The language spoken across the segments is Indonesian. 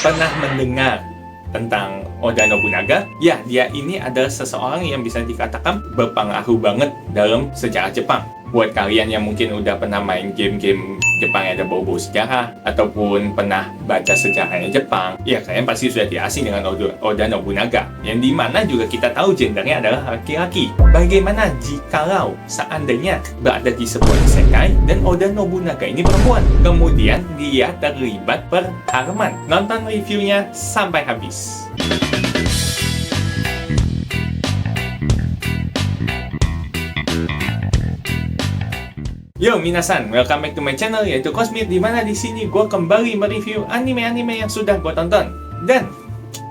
Pernah mendengar tentang Oda Nobunaga? Ya, dia ini adalah seseorang yang bisa dikatakan berpengaruh banget dalam sejarah Jepang. Buat kalian yang mungkin udah pernah main game-game Jepang yang ada bau-bau sejarah, ataupun pernah baca sejarahnya Jepang, ya kalian pasti sudah tidak asing dengan Oda Nobunaga, yang dimana juga kita tahu gendernya adalah laki-laki. Bagaimana jikalau seandainya berada di sebuah isekai dan Oda Nobunaga ini perempuan, kemudian dia terlibat perharman? Nonton reviewnya sampai habis. Yo minasan, welcome back to my channel yaitu Cosmir, di mana di sini gue kembali mereview anime-anime yang sudah gue tonton. Dan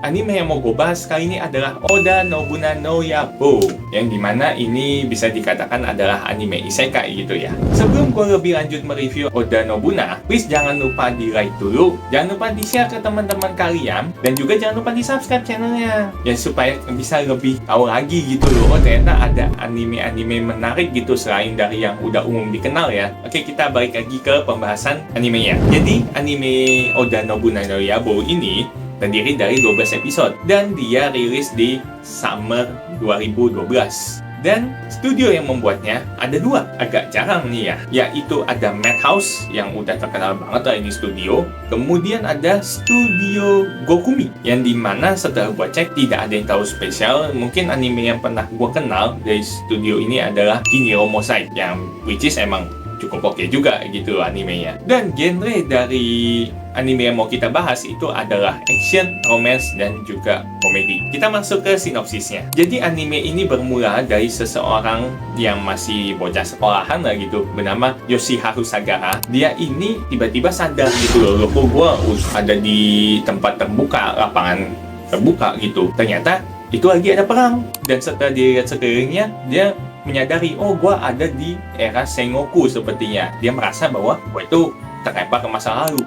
anime yang mau gue bahas kali ini adalah Oda Nobunaga no Yabo, yang dimana ini bisa dikatakan adalah anime isekai gitu ya. Sebelum gue lebih lanjut mereview Oda Nobunaga, please jangan lupa di like dulu, jangan lupa di share ke teman-teman kalian, dan juga jangan lupa di subscribe channelnya ya, supaya bisa lebih tahu lagi gitu loh, oh ternyata ada anime-anime menarik gitu selain dari yang udah umum dikenal ya. Oke, kita balik lagi ke pembahasan animenya. Jadi anime Oda Nobunaga no Yabo ini terdiri dari 12 episode dan dia rilis di summer 2012. Dan studio yang membuatnya ada dua, agak jarang nih ya, yaitu ada Madhouse yang udah terkenal banget lah ini studio. Kemudian ada studio Gokumi, yang dimana setelah gua cek tidak ada yang tahu spesial. Mungkin anime yang pernah gua kenal dari studio ini adalah Kiniro Mosai, yang which is emang cukup oke juga gitu animenya. Dan genre dari anime yang mau kita bahas itu adalah action, romance, dan juga komedi. Kita masuk ke sinopsisnya. Jadi anime ini bermula dari seseorang yang masih bocah sekolahan lah gitu, bernama Yoshiharu Sagara. Dia ini tiba-tiba sadar gitu loh, kok gue ada di tempat terbuka, lapangan terbuka gitu. Ternyata itu lagi ada perang. Dan setelah dilihat sekelilingnya, dia menyadari, oh gue ada di era Sengoku sepertinya. Dia merasa bahwa gue itu terlempar ke masa lalu.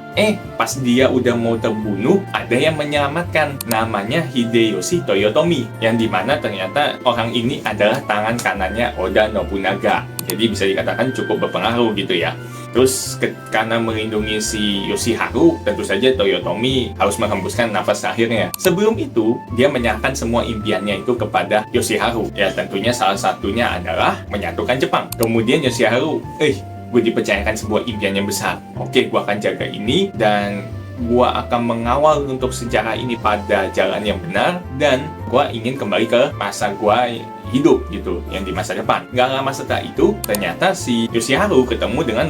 Pas dia udah mau terbunuh, ada yang menyelamatkan. Namanya Hideyoshi Toyotomi, yang dimana ternyata orang ini adalah tangan kanannya Oda Nobunaga. Jadi bisa dikatakan cukup berpengaruh gitu ya. Terus karena melindungi si Yoshiharu, tentu saja Toyotomi harus menghembuskan nafas terakhirnya. Sebelum itu, dia menyerahkan semua impiannya itu kepada Yoshiharu. Ya tentunya salah satunya adalah menyatukan Jepang. Kemudian Yoshiharu, gue dipercayakan sebuah impian yang besar. Oke, gue akan jaga ini dan gue akan mengawal untuk sejarah ini pada jalan yang benar, dan gue ingin kembali ke masa gue hidup gitu, yang di masa depan. Gak lama setelah itu, ternyata si Yoshiharu ketemu dengan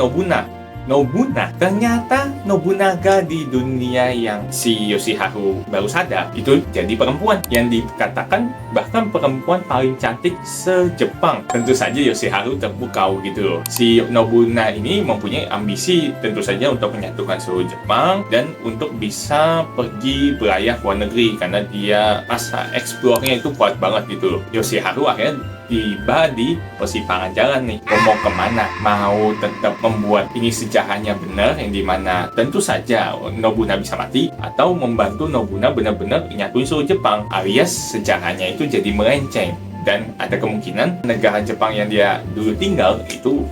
ternyata Nobunaga di dunia yang si Yoshiharu baru sadar itu jadi perempuan, yang dikatakan bahkan perempuan paling cantik se-Jepang. Tentu saja Yoshiharu terpukau gitu loh. Si Nobunaga ini mempunyai ambisi tentu saja untuk menyatukan seluruh Jepang dan untuk bisa pergi berlayar ke luar negeri, karena dia masa eksplornya itu kuat banget gitu loh. Yoshiharu akhirnya tiba di persimpangan jalan nih, mau kemana? Mau tetap membuat ini sejarahnya benar, yang dimana tentu saja Nobunaga bisa mati, atau membantu Nobunaga benar-benar nyatuin seluruh Jepang, alias sejarahnya itu jadi melenceng, dan ada kemungkinan negara Jepang yang dia dulu tinggal itu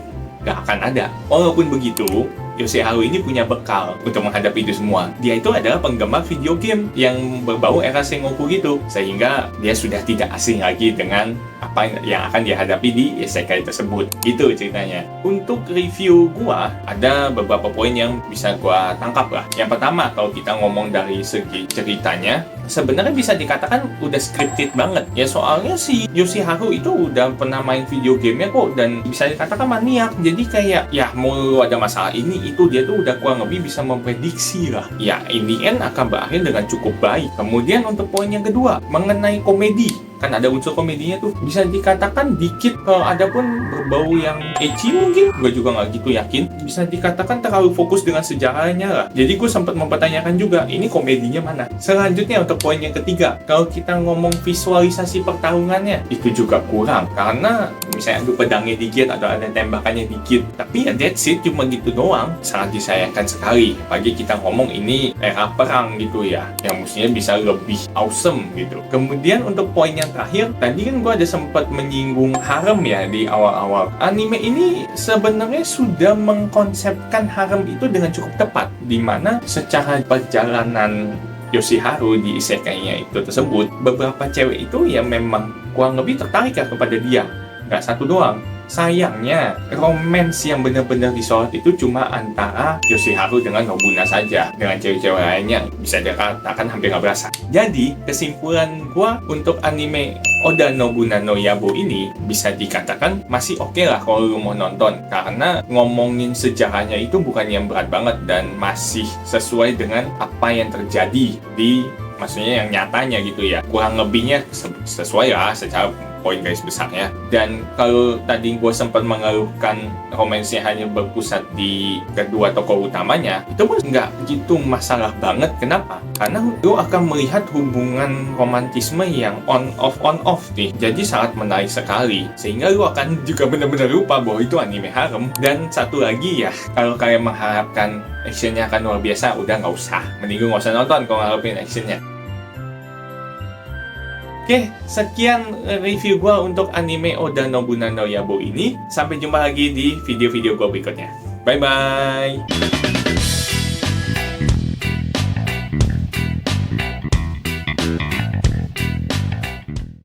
gak akan ada. Walaupun begitu, Yoshiharu ini punya bekal untuk menghadapi itu semua. Dia itu adalah penggemar video game yang berbau era Sengoku gitu, sehingga dia sudah tidak asing lagi dengan apa yang akan dihadapi di isekai tersebut. Gitu ceritanya. Untuk review gua, ada beberapa poin yang bisa gua tangkap lah. Yang pertama, kalau kita ngomong dari segi ceritanya, sebenarnya bisa dikatakan udah scripted banget ya, soalnya si Yoshiharu itu udah pernah main video gamenya kok, dan bisa dikatakan maniak. Jadi kayak ya mau ada masalah ini itu, dia tuh udah kurang lebih bisa memprediksi lah ya, in the end akan berakhir dengan cukup baik. Kemudian untuk poin yang kedua, mengenai komedi, kan ada unsur komedinya tuh, bisa dikatakan dikit, kalau ada pun berbau yang ecchi mungkin, gue juga nggak gitu yakin. Bisa dikatakan terlalu fokus dengan sejarahnya lah, jadi gue sempat mempertanyakan juga, ini komedinya mana? Selanjutnya untuk poin yang ketiga, kalau kita ngomong visualisasi pertarungannya, itu juga kurang, karena misalnya adu pedangnya dikit atau ada tembakannya dikit, tapi ya that's it, cuma gitu doang. Sangat disayangkan sekali, apalagi kita ngomong ini era perang gitu ya, yang mestinya bisa lebih awesome gitu. Kemudian untuk poin yang terakhir, tadi kan gue ada sempat menyinggung harem ya di awal-awal. Anime ini sebenarnya sudah mengkonsepkan harem itu dengan cukup tepat, dimana secara perjalanan Yoshiharu di isekai-nya itu tersebut, beberapa cewek itu ya memang kurang lebih tertarik ya kepada dia. Nggak satu doang. Sayangnya, romance yang benar-benar disorot itu cuma antara Yoshiharu dengan Nobuna saja. Dengan cewek-cewek lainnya bisa dikatakan hampir nggak berasa. Jadi, kesimpulan gua untuk anime Oda Nobunaga no Yabo ini bisa dikatakan masih oke lah kalau lu mau nonton. Karena ngomongin sejarahnya itu bukan yang berat banget dan masih sesuai dengan apa yang terjadi di maksudnya yang nyatanya gitu ya. Kurang lebihnya sesuai lah secara poin garis besarnya. Dan kalau tadi gue sempat mengeluhkan romansnya hanya berpusat di kedua tokoh utamanya, itu pun nggak gitu masalah banget. Kenapa? Karena lu akan melihat hubungan romantisme yang on off nih. Jadi sangat menarik sekali. Sehingga lu akan juga benar-benar lupa bahwa itu anime harem. Dan satu lagi ya, kalau kalian mengharapkan actionnya akan luar biasa, udah nggak usah. Mending lu nggak usah nonton kalau ngarepin actionnya. Oke, sekian review gue untuk anime Oda Nobunaga no Yabo ini. Sampai jumpa lagi di video-video gue berikutnya. Bye-bye!